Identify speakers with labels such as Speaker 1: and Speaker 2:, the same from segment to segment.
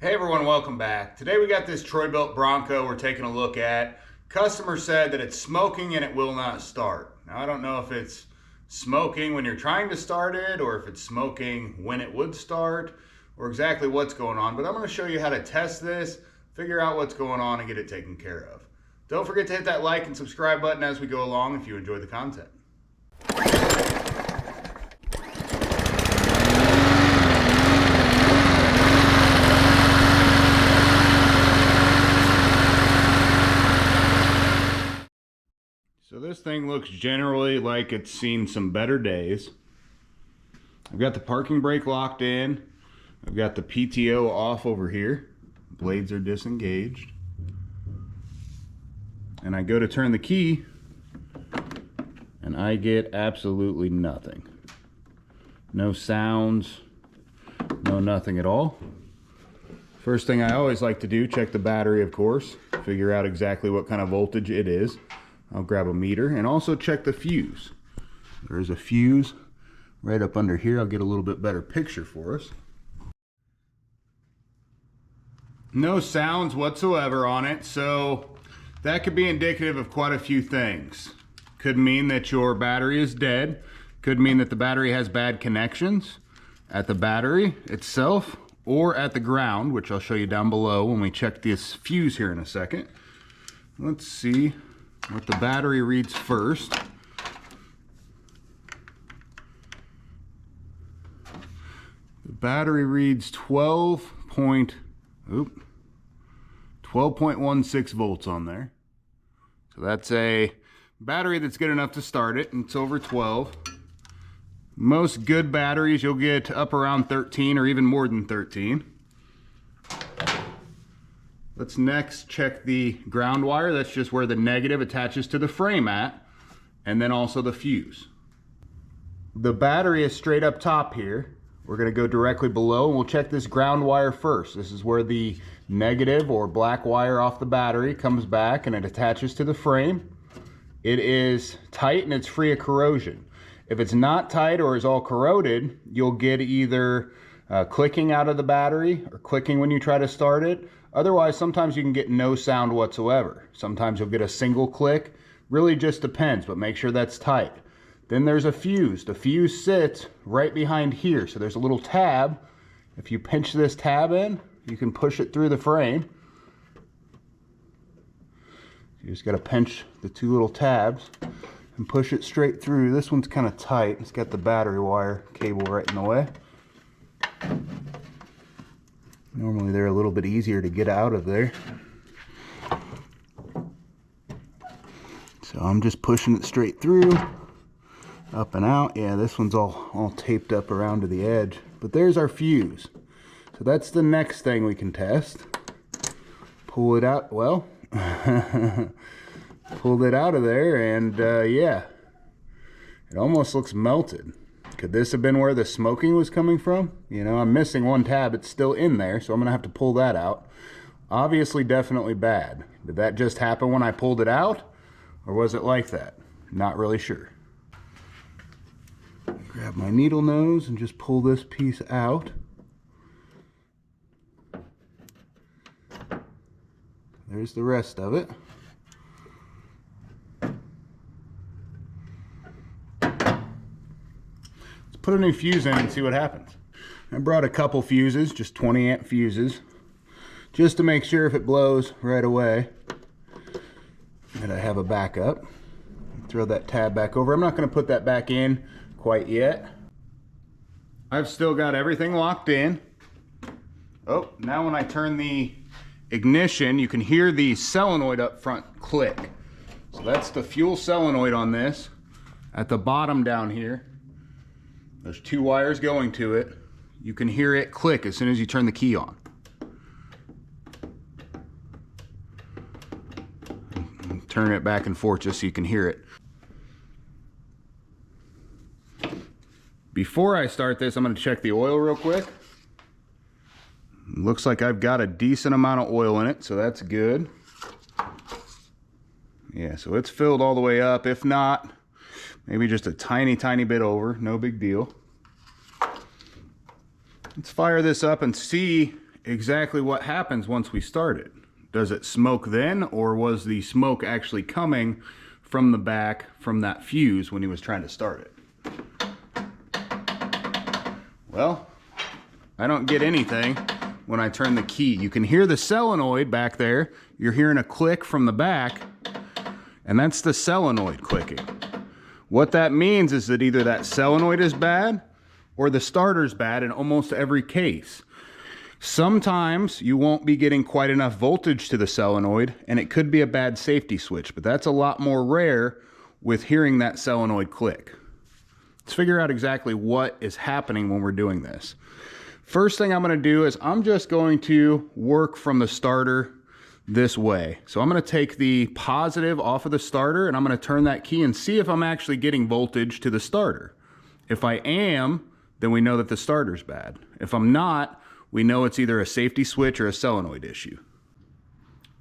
Speaker 1: Hey everyone, welcome back. Today we got this Troy Bilt Bronco we're taking a look at. Customer said that it's smoking and it will not start. Now I don't know if it's smoking when you're trying to start it or if it's smoking when it would start or exactly what's going on, but I'm going to show you how to test this, figure out what's going on and get it taken care of. Don't forget to hit that like and subscribe button as we go along if you enjoy the content. So this thing looks generally like it's seen some better days. I've got the parking brake locked in. I've got the PTO off over here. Blades are disengaged. And I go to turn the key and I get absolutely nothing. No sounds, no nothing at all. First thing I always like to do, check the battery, of course, figure out exactly what kind of voltage it is. I'll grab a meter and also check the fuse. There's a fuse right up under here. I'll get a little bit better picture for us. No sounds whatsoever on it, so that could be indicative of quite a few things. Could mean that your battery is dead. Could mean that the battery has bad connections at the battery itself or at the ground, which I'll show you down below when we check this fuse here in a second. Let's see what the battery reads first. The battery reads 12.16 volts on there. So that's a battery that's good enough to start it, and it's over 12. Most good batteries you'll get up around 13 or even more than 13. Let's next check the ground wire. That's just where the negative attaches to the frame at, and then also the fuse. The battery is straight up top here. We're going to go directly below and we'll check this ground wire first. This is where the negative or black wire off the battery comes back and it attaches to the frame. It is tight and it's free of corrosion. If it's not tight or is all corroded, you'll get either clicking out of the battery or clicking when you try to start it. Otherwise, sometimes you can get no sound whatsoever. Sometimes you'll get a single click. Really just depends, but make sure that's tight. Then there's a fuse. The fuse sits right behind here. So there's a little tab. If you pinch this tab in, you can push it through the frame. You just got to pinch the two little tabs and push it straight through. This one's kind of tight. It's got the battery wire cable right in the way. Normally they're a little bit easier to get out of there. So I'm just pushing it straight through, up and out. Yeah, this one's all taped up around to the edge. But there's our fuse. So that's the next thing we can test. Pull it out, well, pulled it out of there and yeah, it almost looks melted. Could this have been where the smoking was coming from? You know, I'm missing one tab. It's still in there, so I'm gonna have to pull that out. Obviously, definitely bad. Did that just happen when I pulled it out? Or was it like that? Not really sure. Grab my needle nose and just pull this piece out. There's the rest of it. Put a new fuse in and see what happens. I brought a couple fuses, just 20 amp fuses, just to make sure if it blows right away that I have a backup. Throw that tab back over. I'm not going to put that back in quite yet. I've still got everything locked in. Oh, now when I turn the ignition, you can hear the solenoid up front click. So that's the fuel solenoid on this. At the bottom down here, there's two wires going to it. You can hear it click as soon as you turn the key on. Turn it back and forth just so you can hear it. Before I start this, I'm going to check the oil real quick. Looks like I've got a decent amount of oil in it, so that's good. Yeah, so it's filled all the way up. If not, maybe just a tiny bit over. No big deal. Let's fire this up and see exactly what happens once we start it. Does it smoke then, or was the smoke actually coming from the back from that fuse when he was trying to start it? Well, I don't get anything when I turn the key. You can hear the solenoid back there. You're hearing a click from the back, and that's the solenoid clicking. What that means is that either that solenoid is bad or the starter's bad in almost every case. Sometimes you won't be getting quite enough voltage to the solenoid, and it could be a bad safety switch, but that's a lot more rare with hearing that solenoid click. Let's figure out exactly what is happening when we're doing this. First thing I'm going to do is I'm just going to work from the starter this way. So I'm going to take the positive off of the starter, and I'm going to turn that key and see if I'm actually getting voltage to the starter. If I am, then we know that the starter's bad. If I'm not, we know it's either a safety switch or a solenoid issue.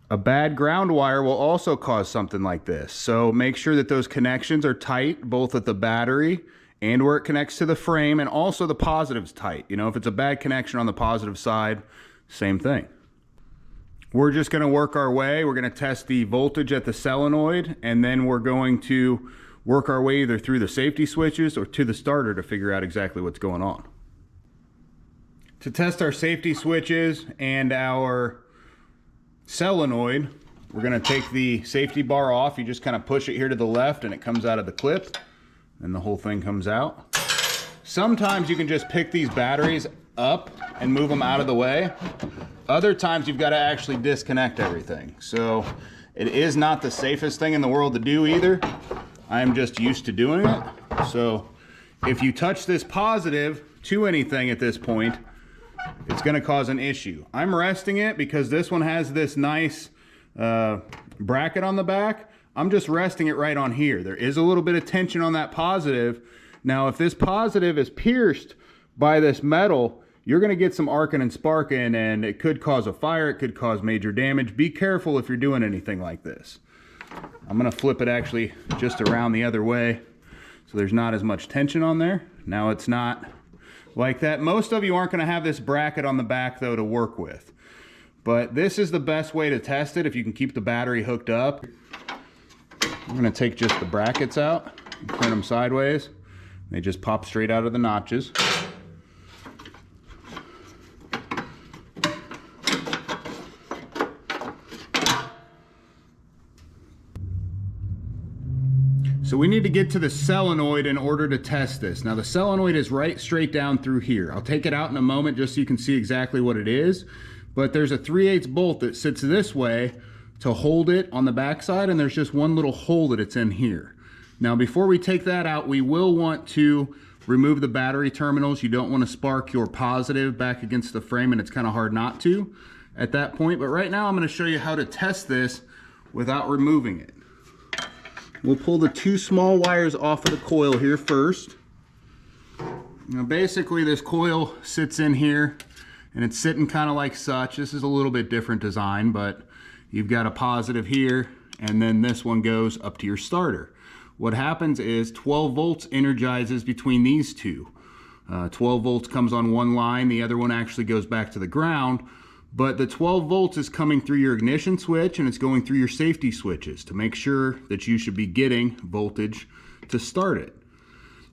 Speaker 1: A bad ground wire will also cause something like this. So make sure that those connections are tight, both at the battery and where it connects to the frame, and also the positive's tight. You know, if it's a bad connection on the positive side, same thing. We're just going to work our way. We're going to test the voltage at the solenoid, and then we're going to work our way either through the safety switches or to the starter to figure out exactly what's going on. To test our safety switches and our solenoid, we're going to take the safety bar off. You just kind of push it here to the left and it comes out of the clip, and the whole thing comes out. Sometimes you can just pick these batteries up and move them out of the way. Other times you've got to actually disconnect everything. So it is not the safest thing in the world to do either. I am just used to doing it. So if you touch this positive to anything at this point, it's going to cause an issue. I'm resting it because this one has this nice bracket on the back. I'm just resting it right on here. There is a little bit of tension on that positive. Now, if this positive is pierced by this metal, you're going to get some arcing and sparking, and it could cause a fire. It could cause major damage. Be careful if you're doing anything like this. I'm going to flip it actually just around the other way so there's not as much tension on there. Now it's not like that. Most of you aren't going to have this bracket on the back though to work with, but this is the best way to test it if you can keep the battery hooked up. I'm going to take just the brackets out and turn them sideways. They just pop straight out of the notches. So we need to get to the solenoid in order to test this. Now the solenoid is right straight down through here. I'll take it out in a moment just so you can see exactly what it is. But there's a 3/8 bolt that sits this way to hold it on the backside, and there's just one little hole that it's in here. Now before we take that out, we will want to remove the battery terminals. You don't want to spark your positive back against the frame, and it's kind of hard not to at that point. But right now I'm going to show you how to test this without removing it. We'll pull the two small wires off of the coil here first. Now basically this coil sits in here and it's sitting kind of like such. This is a little bit different design, but you've got a positive here, and then this one goes up to your starter. What happens is 12 volts energizes between these two. 12 volts comes on one line, the other one actually goes back to the ground. But the 12 volts is coming through your ignition switch, and it's going through your safety switches to make sure that you should be getting voltage to start it.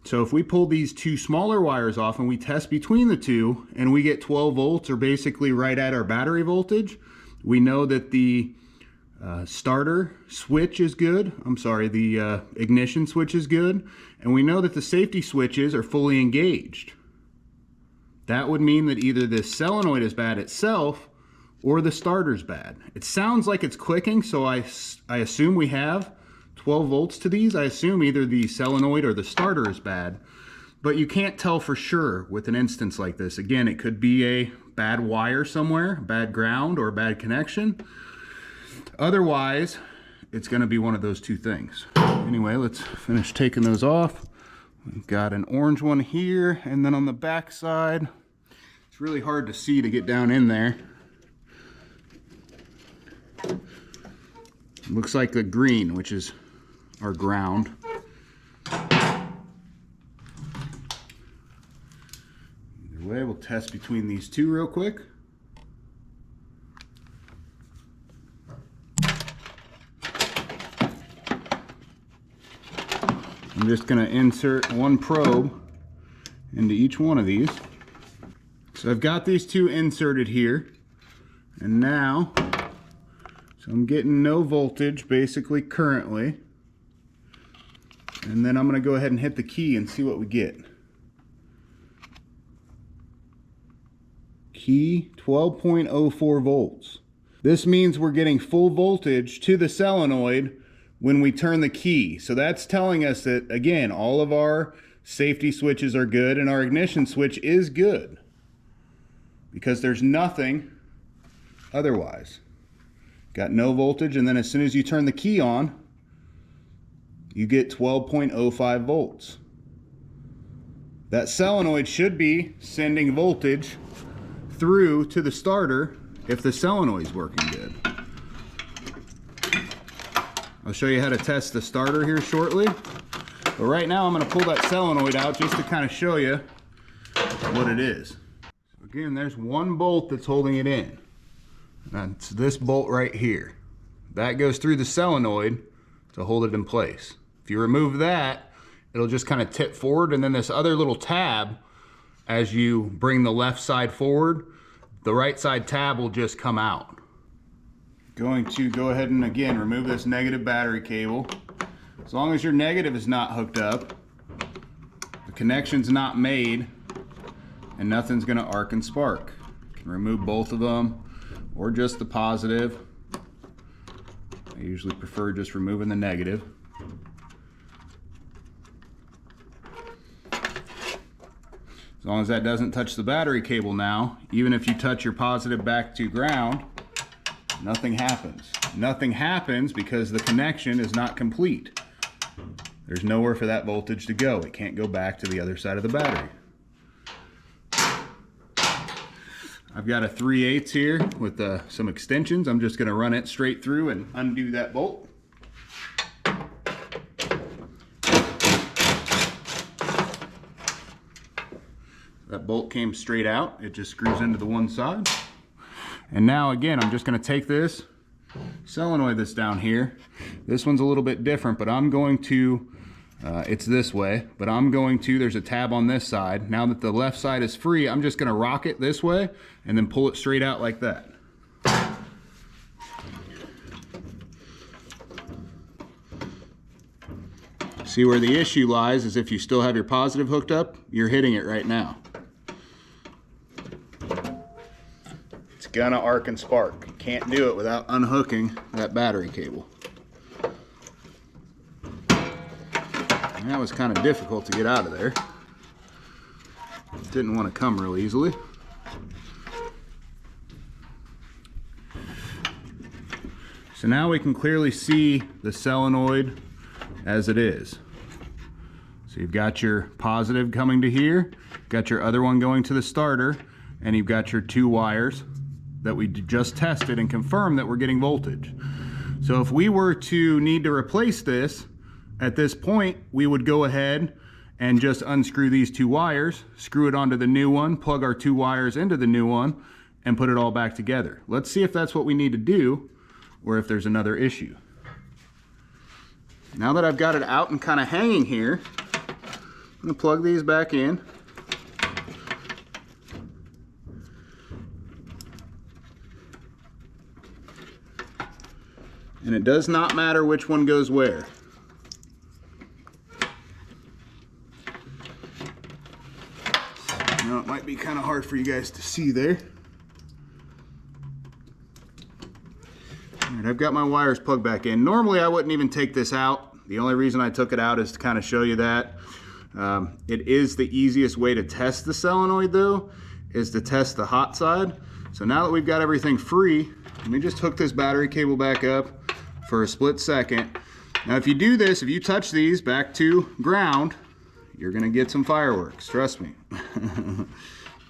Speaker 1: So if we pull these two smaller wires off and we test between the two and we get 12 volts, or basically right at our battery voltage, we know that the starter switch is good. The ignition switch is good. And we know that the safety switches are fully engaged. That would mean that either this solenoid is bad itself or the starter's bad. It sounds like it's clicking, so I assume we have 12 volts to these. I assume either the solenoid or the starter is bad, but you can't tell for sure with an instance like this. Again, it could be a bad wire somewhere, bad ground, or a bad connection. Otherwise, it's going to be one of those two things. Anyway, let's finish taking those off. We've got an orange one here, and then on the back side, it's really hard to see to get down in there. Looks like the green, which is our ground. Either way, we'll test between these two real quick. I'm just going to insert one probe into each one of these. So I've got these two inserted here, and now, so I'm getting no voltage basically currently, and then I'm going to go ahead and hit the key and see what we get. Key 12.04 volts. This means we're getting full voltage to the solenoid when we turn the key. So that's telling us that, again, all of our safety switches are good and our ignition switch is good, because there's nothing otherwise. Got no voltage, and then as soon as you turn the key on, you get 12.05 volts. That solenoid should be sending voltage through to the starter if the solenoid's working good. I'll show you how to test the starter here shortly, but right now I'm going to pull that solenoid out just to kind of show you what it is. So again, there's one bolt that's holding it in. That's this bolt right here. That goes through the solenoid to hold it in place. If you remove that, it'll just kind of tip forward, and then this other little tab, as you bring the left side forward, the right side tab will just come out. Going to go ahead and again remove this negative battery cable. As long as your negative is not hooked up, the connection's not made, and nothing's going to arc and spark. You can remove both of them or just the positive. I usually prefer just removing the negative. As long as that doesn't touch the battery cable now, even if you touch your positive back to ground, nothing happens. Nothing happens because the connection is not complete. There's nowhere for that voltage to go. It can't go back to the other side of the battery. I've got a 3/8 here with some extensions. I'm just going to run it straight through and undo that bolt. That bolt came straight out. It just screws into the one side. And now again, I'm just going to take this solenoid that's down here. This one's a little bit different, but I'm going to, it's this way, but I'm going to, there's a tab on this side. Now that the left side is free, I'm just going to rock it this way and then pull it straight out like that. See where the issue lies is if you still have your positive hooked up, you're hitting it right now. It's gonna arc and spark. You can't do it without unhooking that battery cable. And that was kind of difficult to get out of there. Didn't want to come real easily. So now we can clearly see the solenoid as it is. So you've got your positive coming to here, got your other one going to the starter, and you've got your two wires that we just tested and confirmed that we're getting voltage. So if we were to need to replace this, at this point, we would go ahead and just unscrew these two wires, screw it onto the new one, plug our two wires into the new one, and put it all back together. Let's see if that's what we need to do, or if there's another issue. Now that I've got it out and kind of hanging here, I'm going to plug these back in. And it does not matter which one goes where. Now it might be kind of hard for you guys to see there. Alright, I've got my wires plugged back in. Normally I wouldn't even take this out. The only reason I took it out is to kind of show you that. It is the easiest way to test the solenoid though, is to test the hot side. So now that we've got everything free, let me just hook this battery cable back up for a split second. Now if you do this, if you touch these back to ground, you're gonna get some fireworks, trust me. I'm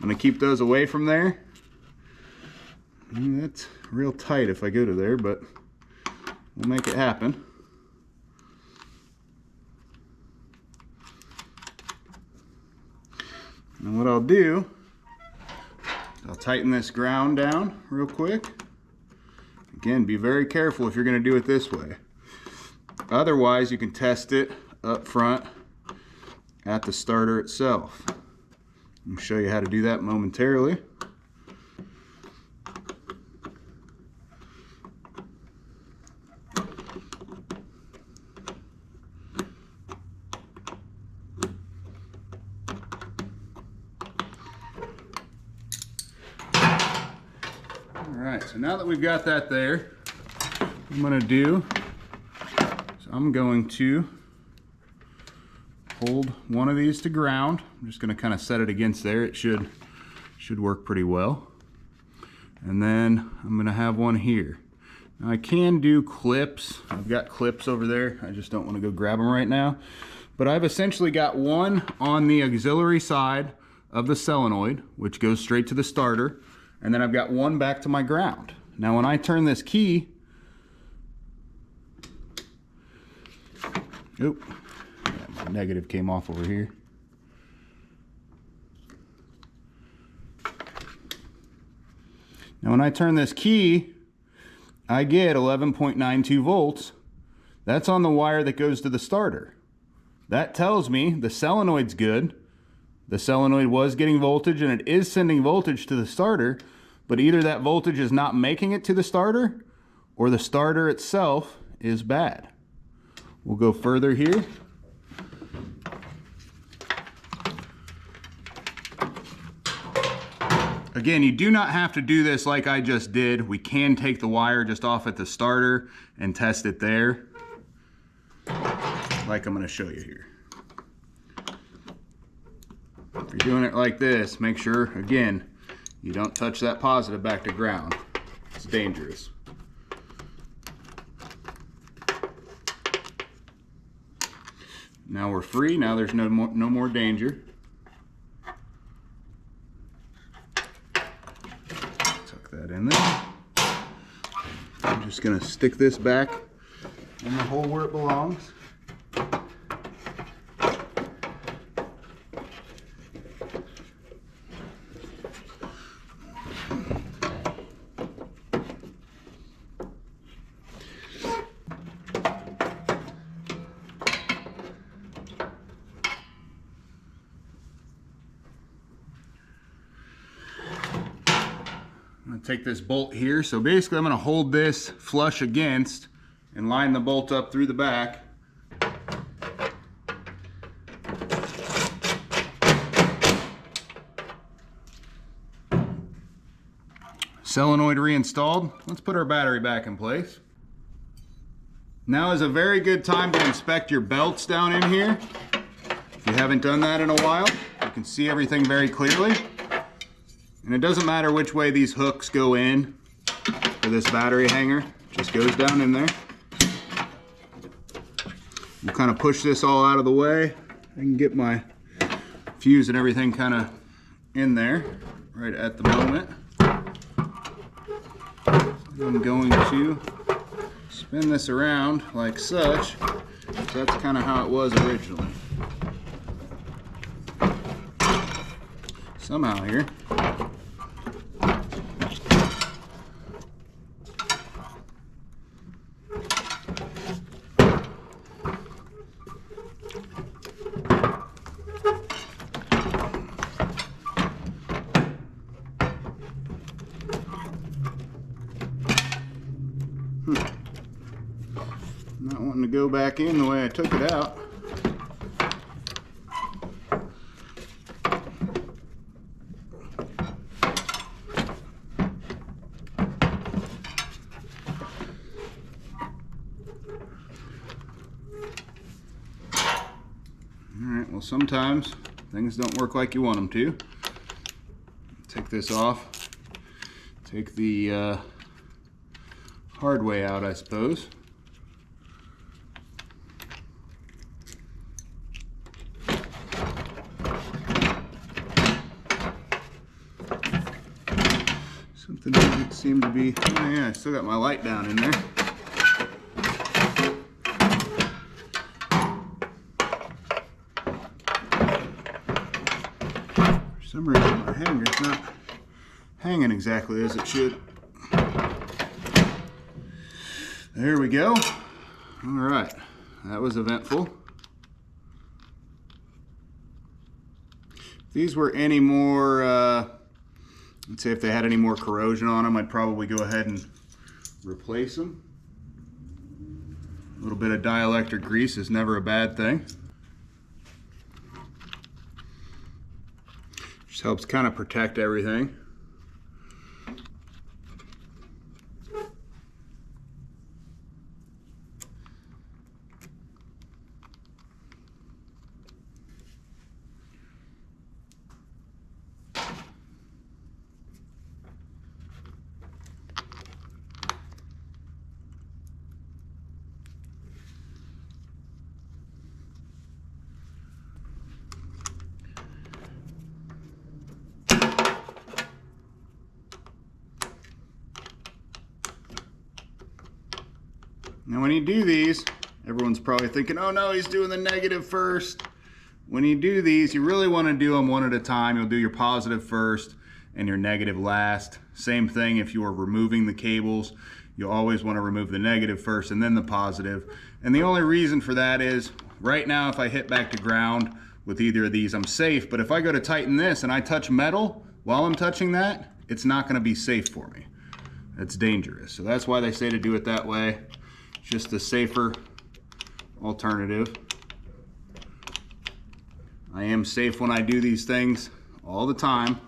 Speaker 1: gonna keep those away from there. And that's real tight if I go to there, but we'll make it happen. And what I'll do, I'll tighten this ground down real quick. Again, be very careful if you're going to do it this way. Otherwise, you can test it up front at the starter itself. I'll show you how to do that momentarily. Alright, so now that we've got that there, what I'm going to do is I'm going to hold one of these to ground. I'm just going to kind of set it against there. It should work pretty well. And then I'm going to have one here. Now I can do clips. I've got clips over there. I just don't want to go grab them right now. But I've essentially got one on the auxiliary side of the solenoid, which goes straight to the starter. And then I've got one back to my ground. Now when I turn this key, oop, my negative came off over here. Now when I turn this key, I get 11.92 volts. That's on the wire that goes to the starter. That tells me the solenoid's good. The solenoid was getting voltage and it is sending voltage to the starter, but either that voltage is not making it to the starter or the starter itself is bad. We'll go further here. Again, you do not have to do this like I just did. We can take the wire just off at the starter and test it there, like I'm going to show you here. If you're doing it like this, make sure, again, you don't touch that positive back to ground. It's dangerous. Now we're free. Now there's no more danger. Tuck that in there. I'm just going to stick this back in the hole where it belongs. I'm going to take this bolt here. So basically I'm going to hold this flush against and line the bolt up through the back. Solenoid reinstalled. Let's put our battery back in place. Now is a very good time to inspect your belts down in here. If you haven't done that in a while, you can see everything very clearly. And it doesn't matter which way these hooks go in for this battery hanger, it just goes down in there. We'll kind of push this all out of the way. I can get my fuse and everything kind of in there right at the moment. I'm going to spin this around like such. So that's kind of how it was originally. Somehow here, not wanting to go back in the way I took it out. Alright, well sometimes things don't work like you want them to. Take this off. Take the hard way out, I suppose. Something doesn't seem to be, oh yeah, I still got my light down in there. For some reason my hanger's not hanging exactly as it should. There we go. All right, that was eventful. these were any more, let's say if they had any more corrosion on them, I'd probably go ahead and replace them. A little bit of dielectric grease is never a bad thing. Just helps kind of protect everything. Now when you do these, everyone's probably thinking, oh no, he's doing the negative first. When you do these, you really want to do them one at a time. You'll do your positive first and your negative last. Same thing if you are removing the cables. You'll always want to remove the negative first and then the positive. And the only reason for that is, right now if I hit back to ground with either of these, I'm safe. But if I go to tighten this and I touch metal while I'm touching that, it's not going to be safe for me. It's dangerous. So that's why they say to do it that way. Just the safer alternative. I am safe when I do these things all the time.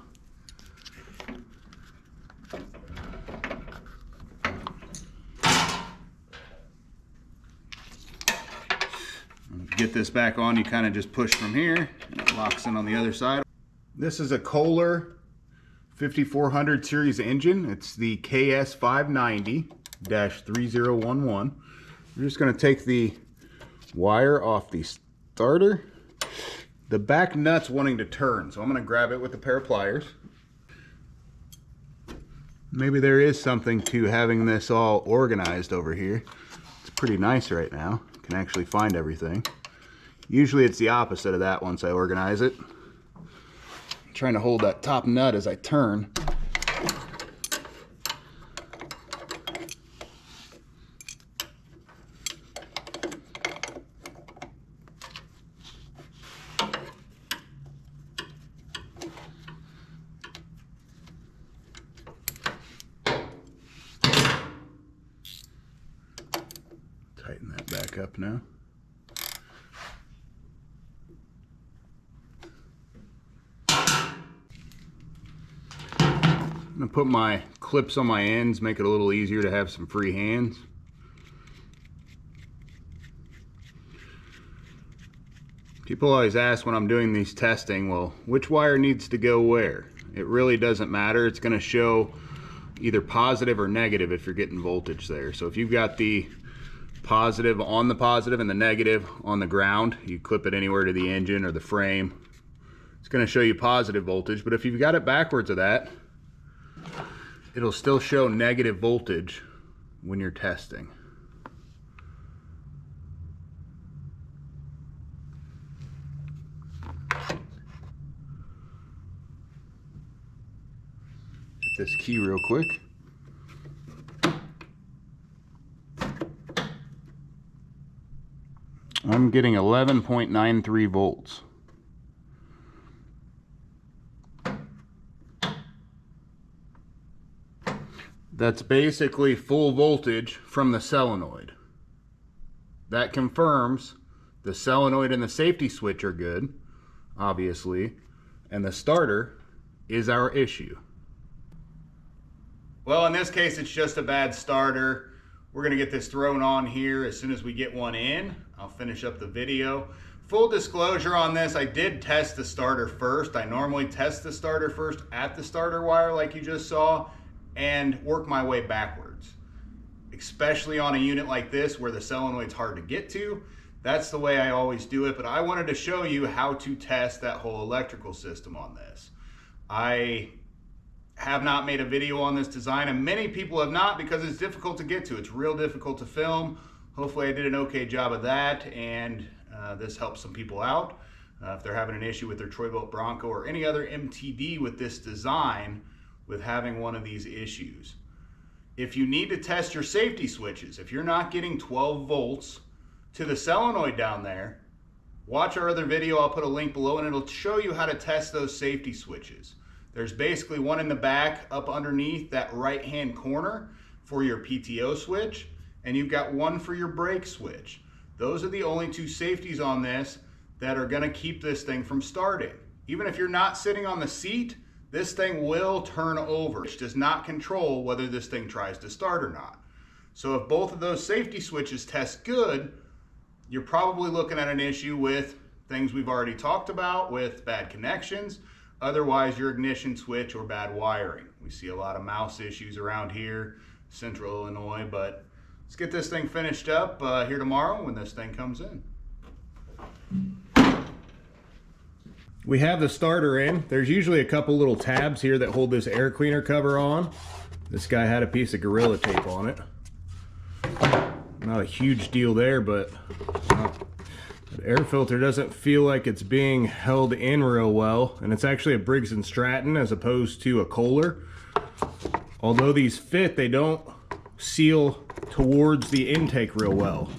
Speaker 1: And to get this back on, you kind of just push from here and it locks in on the other side. This is a Kohler 5400 series engine. It's the KS590-3011. We're just going to take the wire off the starter. The back nut's wanting to turn, so I'm going to grab it with a pair of pliers. Maybe there is something to having this all organized over here. It's pretty nice right now. You can actually find everything. Usually it's the opposite of that once I organize it. I'm trying to hold that top nut as I turn. Tighten that back up now. I'm going to put my clips on my ends, make it a little easier to have some free hands. People always ask when I'm doing these testing, well, which wire needs to go where? It really doesn't matter. It's going to show either positive or negative if you're getting voltage there. So if you've got the positive on the positive and the negative on the ground, you clip it anywhere to the engine or the frame, it's going to show you positive voltage. But if you've got it backwards of that, it'll still show negative voltage when you're testing. Hit this key real quick. I'm getting 11.93 volts. That's basically full voltage from the solenoid. That confirms the solenoid and the safety switch are good, obviously, and the starter is our issue. Well, in this case, it's just a bad starter. We're gonna get this thrown on here as soon as we get one in. I'll finish up the video. Full disclosure on this, I did test the starter first. I normally test the starter first at the starter wire like you just saw and work my way backwards. Especially on a unit like this where the solenoid's hard to get to. That's the way I always do it, but I wanted to show you how to test that whole electrical system on this. I have not made a video on this design, and many people have not because it's difficult to get to. It's real difficult to film. Hopefully I did an okay job of that, and this helps some people out. If they're having an issue with their Troy Bilt Bronco or any other MTD with this design, with having one of these issues. If you need to test your safety switches, if you're not getting 12 volts to the solenoid down there, watch our other video. I'll put a link below and it'll show you how to test those safety switches. There's basically one in the back up underneath that right-hand corner for your PTO switch, and you've got one for your brake switch. Those are the only two safeties on this that are gonna keep this thing from starting. Even if you're not sitting on the seat, this thing will turn over, which does not control whether this thing tries to start or not. So if both of those safety switches test good, you're probably looking at an issue with things we've already talked about, with bad connections, otherwise your ignition switch or bad wiring. We see a lot of mouse issues around here, Central Illinois, but let's get this thing finished up here tomorrow when this thing comes in. We have the starter in. There's usually a couple little tabs here that hold this air cleaner cover on. This guy had a piece of Gorilla Tape on it. Not a huge deal there, but the air filter doesn't feel like it's being held in real well, and it's actually a Briggs & Stratton as opposed to a Kohler. Although these fit, they don't seal towards the intake real well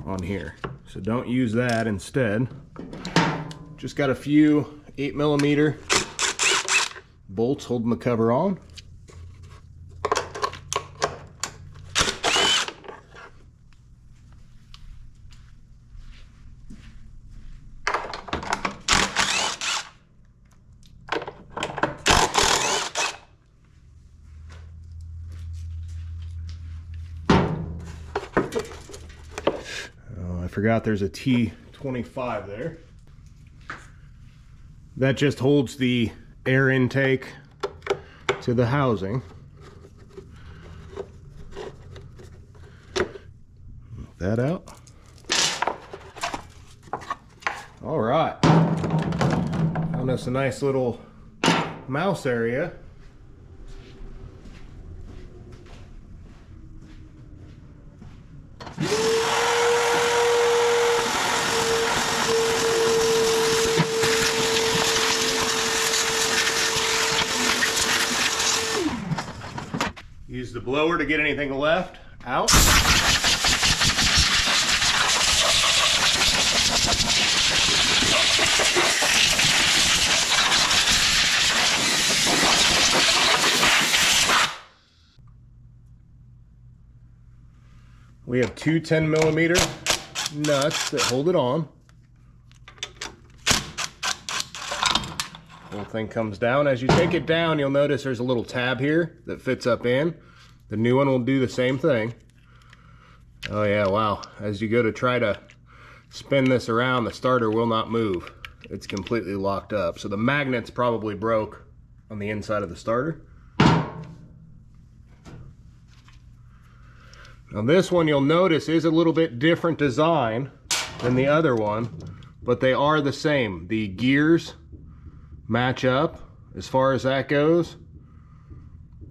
Speaker 1: on here. So don't use that instead. Just got a few 8mm bolts holding the cover on. Oh, I forgot there's a T25 there. That just holds the air intake to the housing. Move that out. All right. Found us a nice little mouse area. Use the blower to get anything left out. We have two 10mm nuts that hold it on. Whole thing comes down. As you take it down, you'll notice there's a little tab here that fits up in. The new one will do the same thing. Oh yeah, wow. As you go to try to spin this around, the starter will not move. It's completely locked up. So the magnet's probably broke on the inside of the starter. Now this one, you'll notice, is a little bit different design than the other one, but they are the same. The gears match up as far as that goes,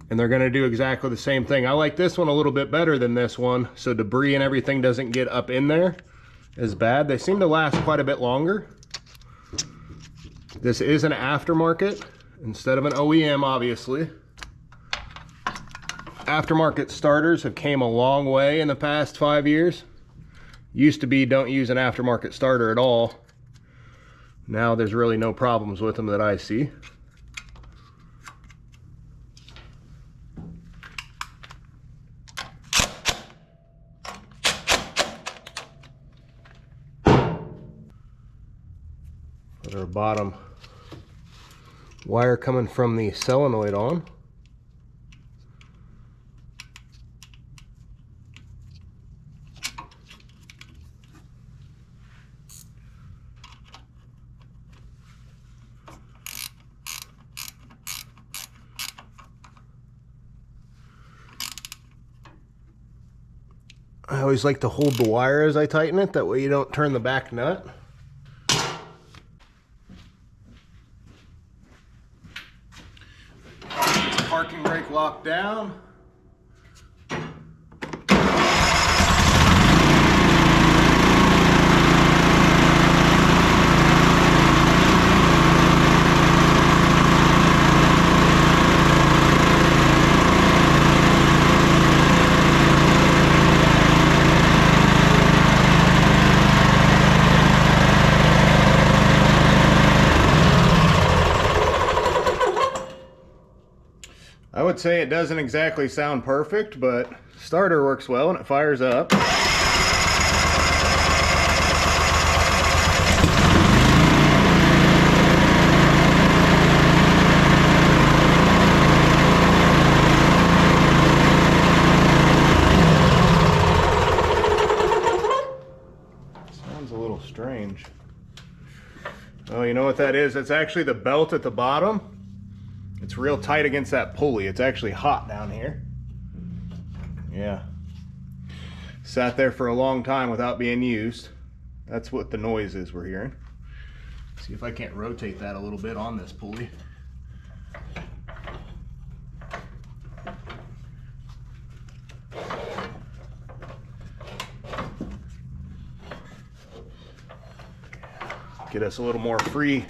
Speaker 1: and they're going to do exactly the same thing. I like this one a little bit better than this one, so debris and everything doesn't get up in there as bad. They seem to last quite a bit longer. This is an aftermarket instead of an OEM, obviously. Aftermarket starters have came a long way in the past 5 years. Used to be don't use an aftermarket starter at all. Now there's really no problems with them that I see. Put our bottom wire coming from the solenoid on. I always like to hold the wire as I tighten it, that way you don't turn the back nut. Parking brake locked down. would say it doesn't exactly sound perfect, but starter works well and it fires up. Sounds a little strange. Oh, you know what that is? That's actually the belt at the bottom. It's real tight against that pulley. It's actually hot down here. Yeah. Sat there for a long time without being used. That's what the noise is we're hearing. See if I can't rotate that a little bit on this pulley. Get us a little more free.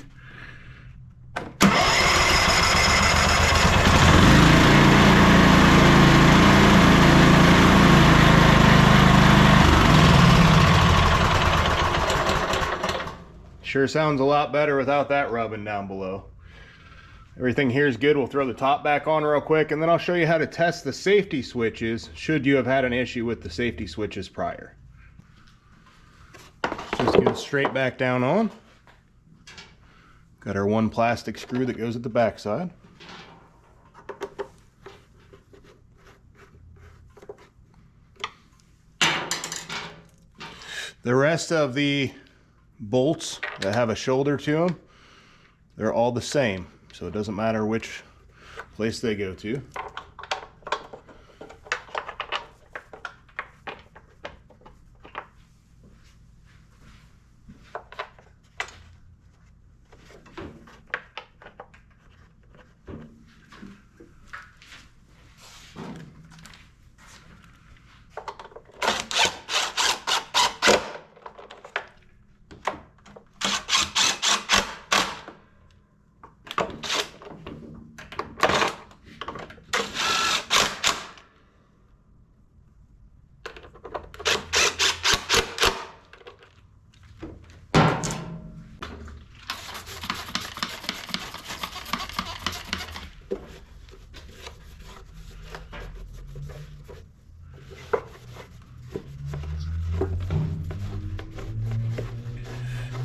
Speaker 1: Sure sounds a lot better without that rubbing down below. Everything here is good. We'll throw the top back on real quick, and then I'll show you how to test the safety switches should you have had an issue with the safety switches prior. Just get it straight back down on. Got our one plastic screw that goes at the back side. The rest of the bolts that have a shoulder to them, they're all the same, so it doesn't matter which place they go to.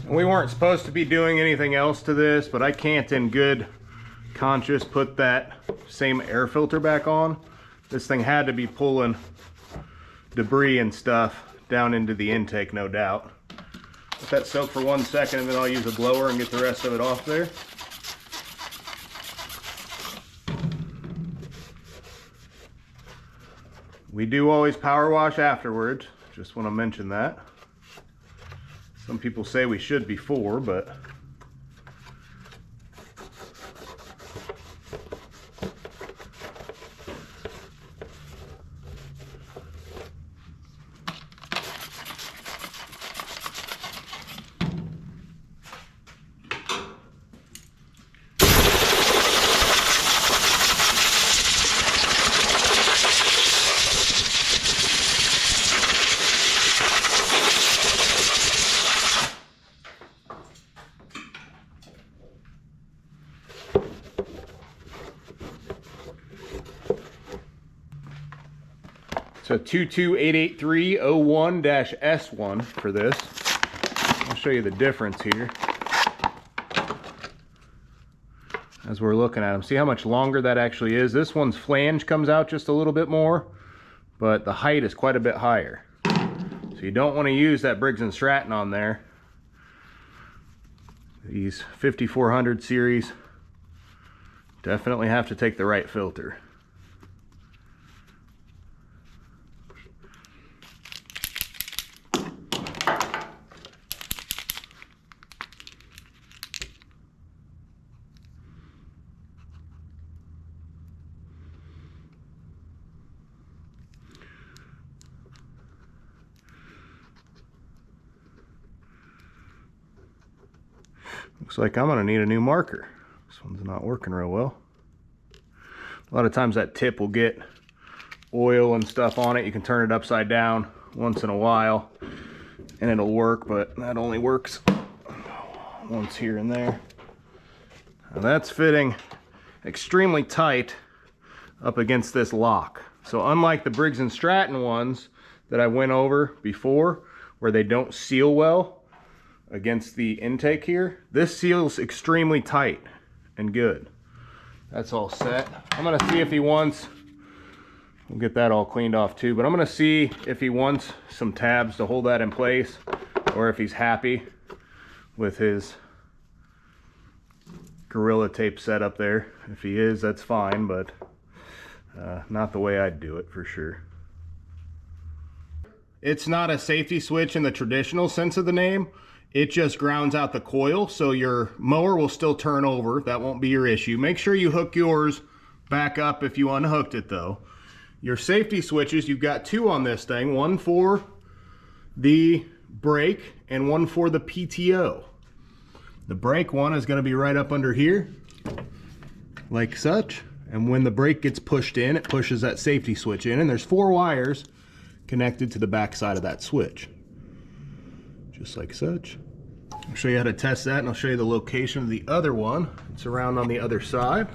Speaker 1: We weren't supposed to be doing anything else to this, but I can't in good conscience put that same air filter back on. This thing had to be pulling debris and stuff down into the intake, no doubt. Let that soak for 1 second and then I'll use a blower and get the rest of it off there. We do always power wash afterwards, just want to mention that. Some people say we should before, but so 2288301-S1 for this. I'll show you the difference here as we're looking at them. See how much longer that actually is? This one's flange comes out just a little bit more, but the height is quite a bit higher. So you don't want to use that Briggs & Stratton on there. These 5400 series definitely have to take the right filter. Looks like I'm gonna need a new marker. This one's not working real well. A lot of times that tip will get oil and stuff on it. You can turn it upside down once in a while and it'll work, but that only works once here and there. Now that's fitting extremely tight up against this lock. So unlike the Briggs & Stratton ones that I went over before, where they don't seal well against the intake here, this seals extremely tight and good. That's all set. I'm gonna see if he wants, we'll get that all cleaned off too, but I'm gonna see if he wants some tabs to hold that in place, or if he's happy with his Gorilla Tape setup there. If he is, that's fine, but not the way I'd do it for sure. It's not a safety switch in the traditional sense of the name. It just grounds out the coil, so your mower will still turn over. That won't be your issue. Make sure you hook yours back up if you unhooked it though. Your safety switches, you've got two on this thing, one for the brake and one for the PTO. The brake one is going to be right up under here, like such. And when the brake gets pushed in, it pushes that safety switch in, and there's 4 wires connected to the back side of that switch, just like such. I'll show you how to test that, and I'll show you the location of the other one. It's around on the other side.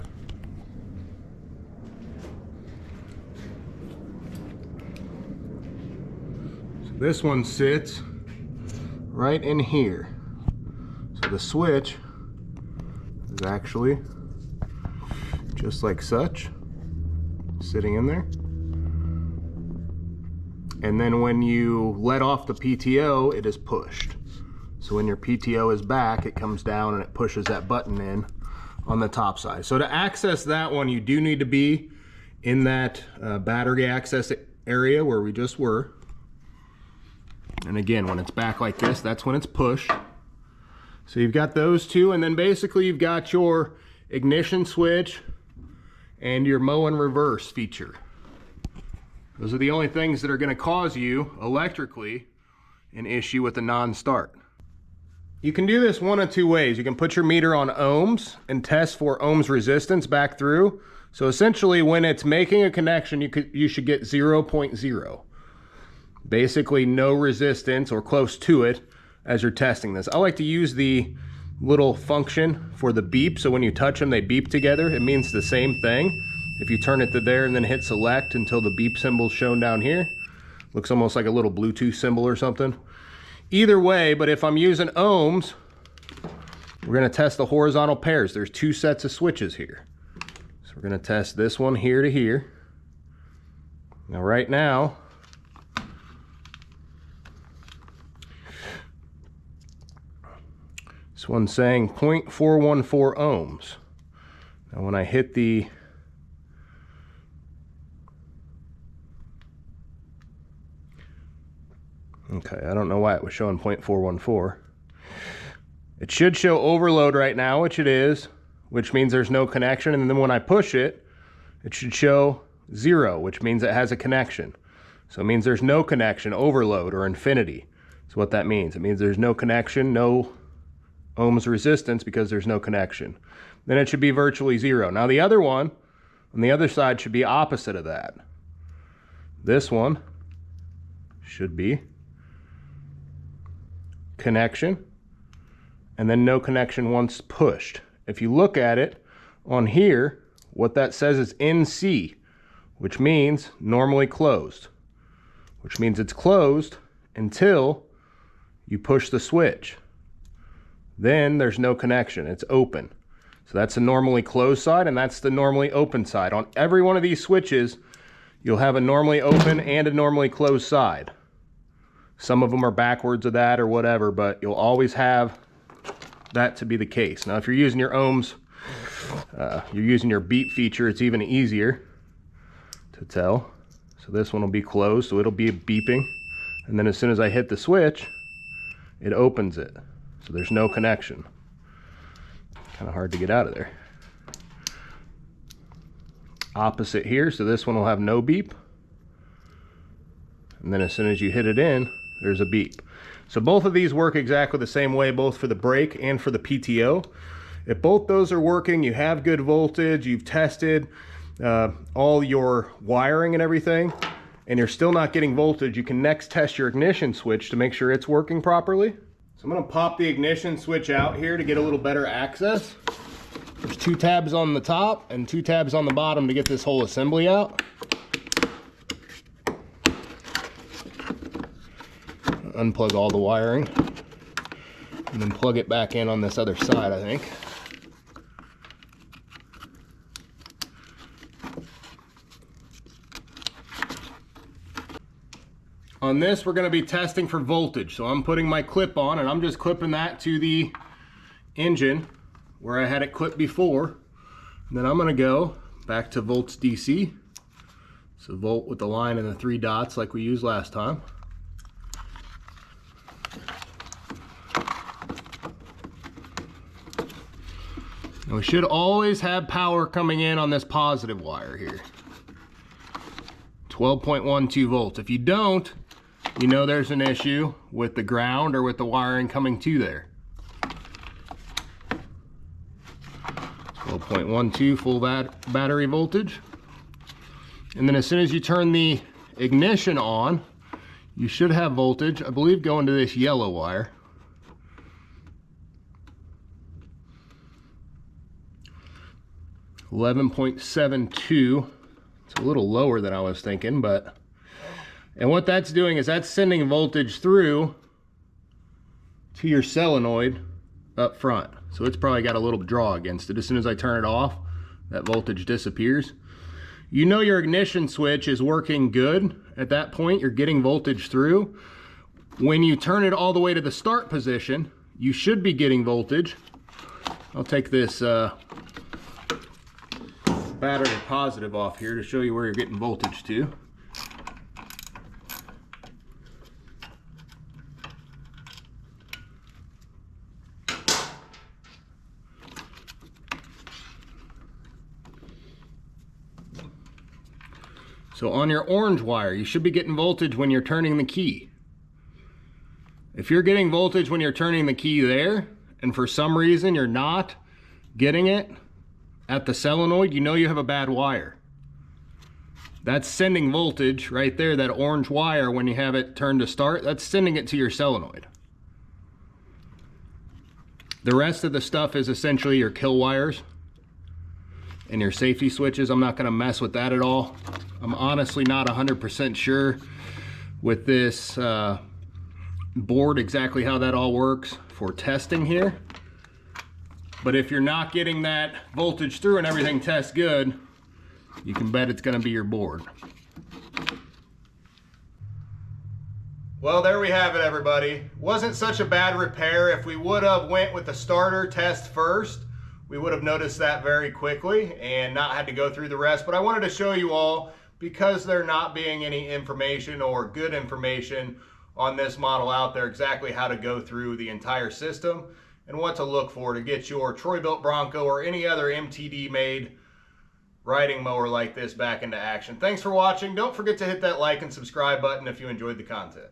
Speaker 1: So this one sits right in here. So the switch is actually just like such, sitting in there. And then when you let off the PTO, it is pushed. So when your PTO is back, it comes down and it pushes that button in on the top side. So to access that one, you do need to be in that battery access area where we just were. And again, when it's back like this, that's when it's pushed. So you've got those two, and then basically you've got your ignition switch and your mow and reverse feature. Those are the only things that are going to cause you electrically an issue with the non-start. You can do this one of two ways. You can put your meter on ohms and test for ohms resistance back through. So essentially when it's making a connection, you should get 0.0. Basically no resistance or close to it as you're testing this. I like to use the little function for the beep, so when you touch them they beep together. It means the same thing. If you turn it to there and then hit select until the beep symbol is shown down here, looks almost like a little Bluetooth symbol or something. Either way, but if I'm using ohms, we're going to test the horizontal pairs. There's 2 sets of switches here. So we're going to test this one here to here. Now right now, this one's saying 0.414 ohms. Now when I hit the okay, I don't know why it was showing 0.414. It should show overload right now, which it is, which means there's no connection. And then when I push it, it should show 0, which means it has a connection. So it means there's no connection, overload, or infinity. That's what that means. It means there's no connection, no ohms resistance, because there's no connection. Then it should be virtually 0. Now the other one on the other side should be opposite of that. This one should be connection, and then no connection once pushed. If you look at it on here, what that says is NC, which means normally closed, which means it's closed until you push the switch. Then there's no connection, it's open. So that's the normally closed side, and that's the normally open side. On every one of these switches, you'll have a normally open and a normally closed side. Some of them are backwards of that or whatever, but you'll always have that to be the case. Now if you're using your ohms, you're using your beep feature, it's even easier to tell. So this one will be closed, so it'll be beeping. And then as soon as I hit the switch, it opens it. So there's no connection. Kind of hard to get out of there. Opposite here, so this one will have no beep. And then as soon as you hit it in, there's a beep. So both of these work exactly the same way, both for the brake and for the PTO. If both those are working, you have good voltage, you've tested all your wiring and everything, and you're still not getting voltage, you can next test your ignition switch to make sure it's working properly. So I'm going to pop the ignition switch out here to get a little better access. There's 2 tabs on the top and 2 tabs on the bottom to get this whole assembly out. Unplug all the wiring and then plug it back in on this other side, I think. On this, we're going to be testing for voltage. So I'm putting my clip on and I'm just clipping that to the engine where I had it clipped before. And then I'm going to go back to volts DC. So volt with the line and the 3 dots like we used last time. And we should always have power coming in on this positive wire here. 12.12 volts. If you don't, you know there's an issue with the ground or with the wiring coming to there. 12.12 full battery voltage. And then as soon as you turn the ignition on, you should have voltage, I believe, going to this yellow wire. .72. It's a little lower than I was thinking, but... And what that's doing is that's sending voltage through to your solenoid up front. So it's probably got a little draw against it. As soon as I turn it off, that voltage disappears. You know your ignition switch is working good. At that point, you're getting voltage through. When you turn it all the way to the start position, you should be getting voltage. I'll take this battery positive off here to show you where you're getting voltage to. So on your orange wire, you should be getting voltage when you're turning the key. If you're getting voltage when you're turning the key there, and for some reason you're not getting it at the solenoid, you know you have a bad wire. That's sending voltage right there, that orange wire, when you have it turned to start, that's sending it to your solenoid. The rest of the stuff is essentially your kill wires and your safety switches. I'm not gonna mess with that at all. I'm honestly not 100% sure with this board exactly how that all works for testing here. But if you're not getting that voltage through and everything tests good, you can bet it's gonna be your board. Well, there we have it, everybody. Wasn't such a bad repair. If we would have went with the starter test first, we would have noticed that very quickly and not had to go through the rest. But I wanted to show you all, because there not being any information or good information on this model out there, exactly how to go through the entire system and what to look for to get your Troy Bilt Bronco or any other MTD made riding mower like this back into action. Thanks for watching. Don't forget to hit that like and subscribe button if you enjoyed the content.